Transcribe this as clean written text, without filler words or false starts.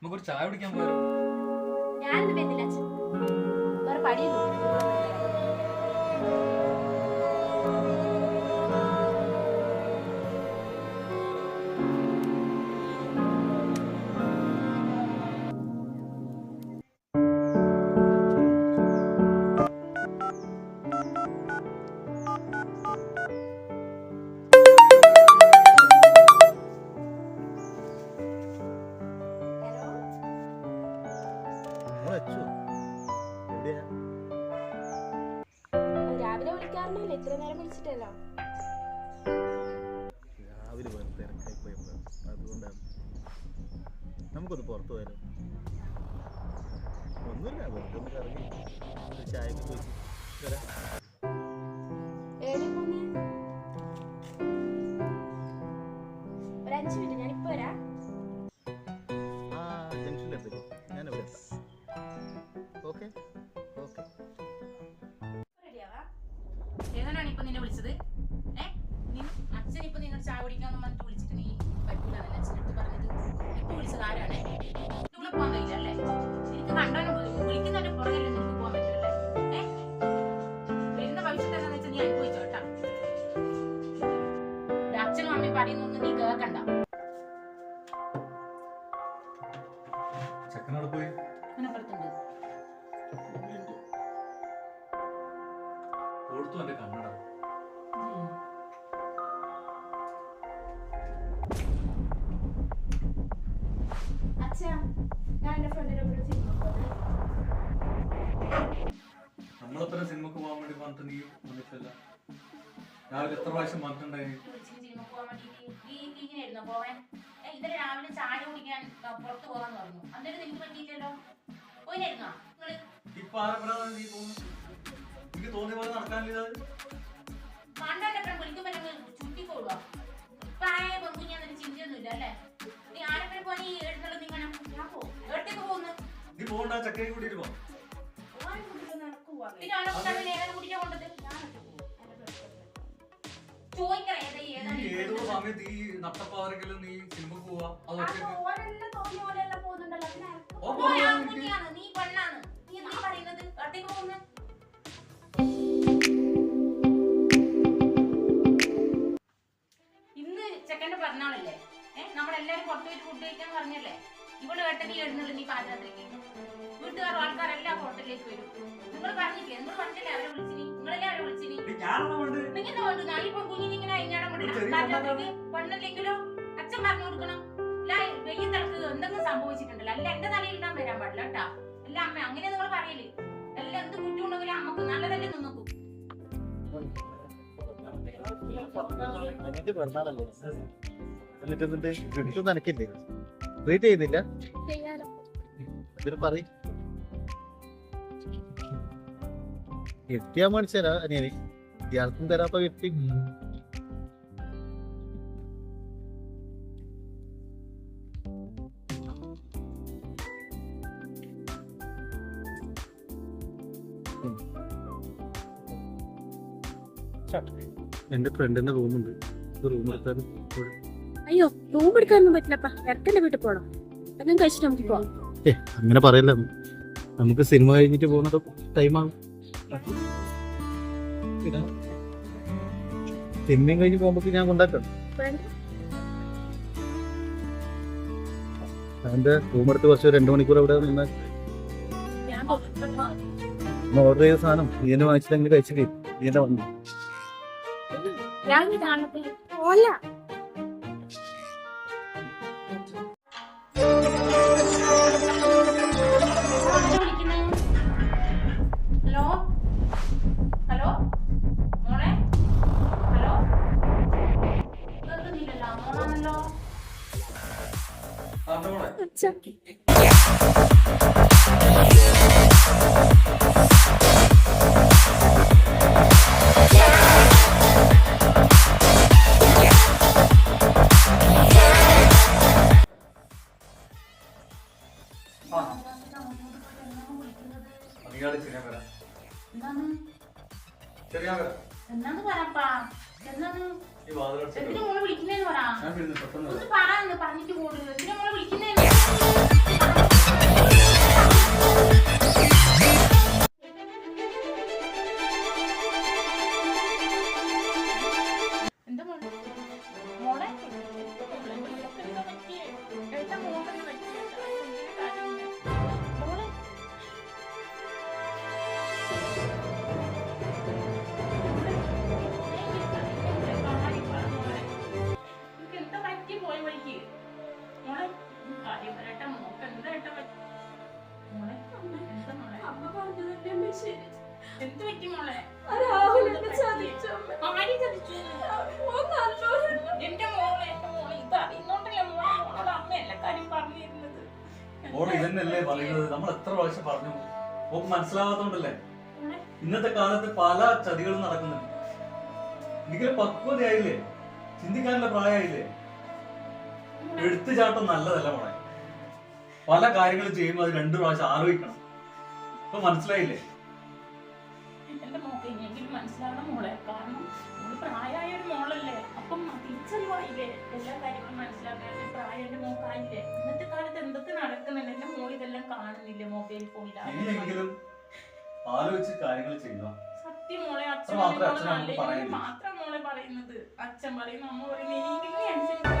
നമുക്കൊരു ചായ കുടിക്കാൻ പോയാലോ? ഞാനൊന്നും വരുന്നില്ല അച്ഛൻ, വേറെ പണിയൊന്നും. രാവിലെ വിളിക്കാറുണ്ടല്ലോ, ഇത്ര നേരം വിളിച്ചിട്ടല്ലോ. രാവിലെ തിരക്കായി പോയപ്പോ അതുകൊണ്ടാണ്. നമുക്കൊന്ന് പുറത്തു പോയാലോ? ഒന്നുമില്ല, വെറുതെ ഒന്ന് കറങ്ങി ഒരു ചായക്ക് പോയിട്ട് വരാം. ഏടി പോന്നെ? ഒരു 5 മിനിറ്റ്, ഞാനിപ്പോ വരാം. ആ ജംഗ്ഷനിലെത്തിക്കും, ഞാനിവിടെ എത്താം. Okay okay. ഏതാണ് ഇപ്പൊ നിന്നെ വിളിച്ചത്? അച്ഛൻ ഇപ്പൊ നിന്നോട് ചായ കുടിക്കാന്ന് പറഞ്ഞിട്ട് വിളിച്ചിട്ട് നീ പറ്റൂലെന്നല്ലേ അച്ഛനടുത്ത് പറഞ്ഞത്? ഇപ്പൊ വിളിച്ചത് ആരാണ്? ഇവിടെ പോകാൻ കഴിയില്ല അല്ലേ? നിനക്ക് കണ്ടോനെ വിളിക്കുന്നവന്റെ പുറകെല്ലേ നിനക്ക് പോകാൻ പറ്റുമല്ലേ? വരുന്ന ഭവിഷ്യത്ത് എന്താണെന്ന് വെച്ചാൽ നീ അനുഭവിച്ചോ കേട്ടാ. അച്ഛനും അമ്മയും പറയുന്നൊന്നും നീ കേൾക്കണ്ട. ചെക്കനോട് പോയി അതിനപ്പുറത്തുണ്ട് കൊടുത്തു എന്റെ കണ്ണട. അച്ഛാ, ഞാൻ എന്റെ ഫ്രണ്ടിനെ കൂടെ സിനിമ പോകുന്നത്. നമ്മളത്ര സിനിമക്ക് പോകാൻ വേണ്ടി പറഞ്ഞിട്ട് നീ വന്നിട്ടില്ല. രാവിലെ എത്ര പ്രാവശ്യം പറഞ്ഞിട്ടുണ്ടായി? സിനിമ പോകാൻ വേണ്ടിട്ട് നീ ഇങ്ങനെയായിരുന്നോ പോവാൻ? ഇന്നലെ രാവിലെ ചായ കുടിക്കാൻ പുറത്ത് പോകാന്ന് പറഞ്ഞു. അന്നേരം നിനക്ക് പറ്റിയില്ലല്ലോ. പോയിരുന്നോ നിങ്ങള്? ഇപ്പൊ ആരെപ്പോഴാണ് നീ തോന്നുന്നു? എനിക്ക് തോന്നിയ പോലെ നടക്കാനില്ല. കണ്ടോട്ടെപ്പം വിളിക്കുമ്പോ ചുറ്റിക്കോടുക. പ്രായ പെൺകുഞ്ഞാന്നൊരു ചിന്തയൊന്നുമില്ല അല്ലേ? നീ ആരെപ്പോഴും പോയി നീ എഴുന്നള്ളും നിങ്ങനെ ഞാൻ പോകും. എവിടത്തേക്ക് പോകുന്നു? നീ പോകണ്ട, ചക്കയെ കൂട്ടിട്ട് പോ. പിന്നെ അവനെ കൊണ്ടാണ് ഏതാണ് കുടിക്കാൻ കൊണ്ടത്? ചോദിക്കറ ഏതോ സമയത്ത് ഈ നട്ടപ്പാറെങ്കിലും നീ സിനിമക്ക് പോവാ. അത് കുഞ്ഞാണ് നീ പെണ്ണാണ്. നീ എന്താ പറയുന്നത്? എവിടത്തേക്ക് പോകുന്നു? ഇന്ന് ചെക്കൻ്റെ പിറന്നാളല്ലേ? നമ്മളെല്ലാരും പുറത്തു പോയിട്ട് ഫുഡ് കഴിക്കാൻ പറഞ്ഞല്ലേ? ഇവിടെ ഏട്ടൻ നീ എഴുന്നള്ളു, നീ പാചകത്തിലേക്ക് വീട്ടുകാർ ആൾക്കാരെല്ലാം ഹോട്ടലിലേക്ക് വരും. നിങ്ങൾ പറഞ്ഞില്ലേ? നിങ്ങൾ പറഞ്ഞില്ലേ അവരെ വിളിച്ചിനി? നിങ്ങളെല്ലാം അവരെ വിളിച്ചിനി? നിങ്ങനെ വേണ്ടു നാലിപ്പം കുഞ്ഞിനിങ്ങനെ അയിഞ്ഞാടം പാചകത്തിലേക്ക് പെണ്ണില്ലെങ്കിലോ അച്ഛൻ പറഞ്ഞു കൊടുക്കണം. വെയ്യ തലക്ക് എന്തെങ്കിലും സംഭവിച്ചിട്ടുണ്ടല്ലോ, അല്ല എന്റെ തലയിൽ ഇടാൻ വരാൻ പാടില്ല കേട്ടാ. അല്ല അമ്മ അങ്ങനെ നിങ്ങൾ പറയല്. എല്ലാം എന്ത് കുറ്റമുണ്ടെങ്കിലും അമ്മക്ക് നല്ലതല്ലേ നിന്നോക്കൂ. എന്നിട്ട് നനക്കില്ലേ? വെയിറ്റ് ചെയ്യുന്നില്ല? ഇതിന് പറ എത്തിയാ മേടിച്ചാ അനിയന് ഇയാൾക്കും തരാത്ത വ്യക്തി. എന്റെ ഫ്രണ്ടിന്റെ റൂമുണ്ട്, റൂം എടുത്താൽ. അയ്യോ, റൂം എടുക്കാനൊന്നും പറ്റില്ലപ്പാ, ഇറക്കന്റെ വീട്ടിൽ പോണം. എല്ലാം കഴിച്ചിട്ട് നമുക്ക് പോവാം. അങ്ങനെ പറയല്ല, നമുക്ക് സിനിമ കഴിഞ്ഞിട്ട് പോകുന്നത് ടൈമാകും. സിനിമയും കഴിഞ്ഞ് പോകുമ്പോ ഞാൻ കൊണ്ടാക്കാം. അതിന്റെ റൂം എടുത്ത് കുറച്ച് 2 മണിക്കൂർ അവിടെ നിന്നാൽ ഓർഡർ ചെയ്ത സാധനം നീ എന്നെ വാങ്ങിച്ചിട്ട് കഴിച്ചിട്ട് നീ എന്നെ വന്നു. ഹലോ ഹലോ മോളെ, ഹലോ കേൾക്കുന്നില്ലല്ലോ. മോളാണല്ലോ. എന്നാന്ന് പറപ്പാ, എന്നാന്ന് എന്തിനാ മോളെ വിളിക്കുന്നേന്ന് പറ. ഒന്ന് പറഞ്ഞിട്ട് പോടുക. എന്തിനാ മോളെ വിളിക്കുന്നേന്ന് ശരി. എന്ത് പറ്റി മോളെ? ആ രാഹുൽ എന്നെ ചതിച്ചു അമ്മ. ആര് ചതിച്ചു? ഓൻ നല്ലോരല്ല. എന്റെ മോളെ ഇത് അറിയുന്നോണ്ടല്ലേ മോളോട് അമ്മ എല്ലാ കാര്യം പറഞ്ഞിരുന്നത്. ഓൾ ഇതന്നെയല്ലേ പറയുന്നത്? നമ്മൾ എത്ര പ്രാവശ്യം പറഞ്ഞു, ഓക്ക് മനസ്സിലാവാത്തോണ്ടല്ലേ. ഇന്നത്തെ കാലത്ത് പല ചതികളും നടക്കുന്നുണ്ട്. എനിക്കൊരു പക്വതയായില്ലേ, ചിന്തിക്കാനുള്ള പ്രായമായില്ലേ? എടുത്തുചാട്ടം നല്ലതല്ല മോളെ. പല കാര്യങ്ങളും ചെയ്യുമ്പോൾ അത് 2 പ്രാവശ്യം ആലോചിക്കണം. ഇപ്പൊ മനസ്സിലായില്ലേ? എന്റെ മോക്ക് ഇനിയെങ്കിലും മനസ്സിലാവണം മോളെ. കാരണം മോള് പ്രായമായ ഒരു മോളല്ലേ. അപ്പം തിരിച്ചറിവായില്ലേ, എല്ലാ കാര്യങ്ങളും മനസ്സിലാക്കാൻ പ്രായം എന്റെ മോക്കായില്ലേ. ഇന്നത്തെ കാലത്ത് എന്തൊക്കെ നടക്കുന്നുണ്ട്, എന്റെ മോൾ ഇതെല്ലാം കാണുന്നില്ലേ മൊബൈൽ ഫോണിലാണ്. ഇനിയെങ്കിലും ആലോചിച്ച് കാര്യങ്ങൾ ചെയ്യുക. സത്യം മോളെ, അച്ഛൻ മാത്രമേ പറയുന്നത് അച്ഛൻ നമുക്ക് നല്ലതിന് പറയുന്നത്. മാത്രം മോളെ പറയുന്നത്. അച്ഛൻ പറയുന്നു, അമ്മ പറയുന്നു, ഇനിയെങ്കിലും നീ അനുസരിച്ച്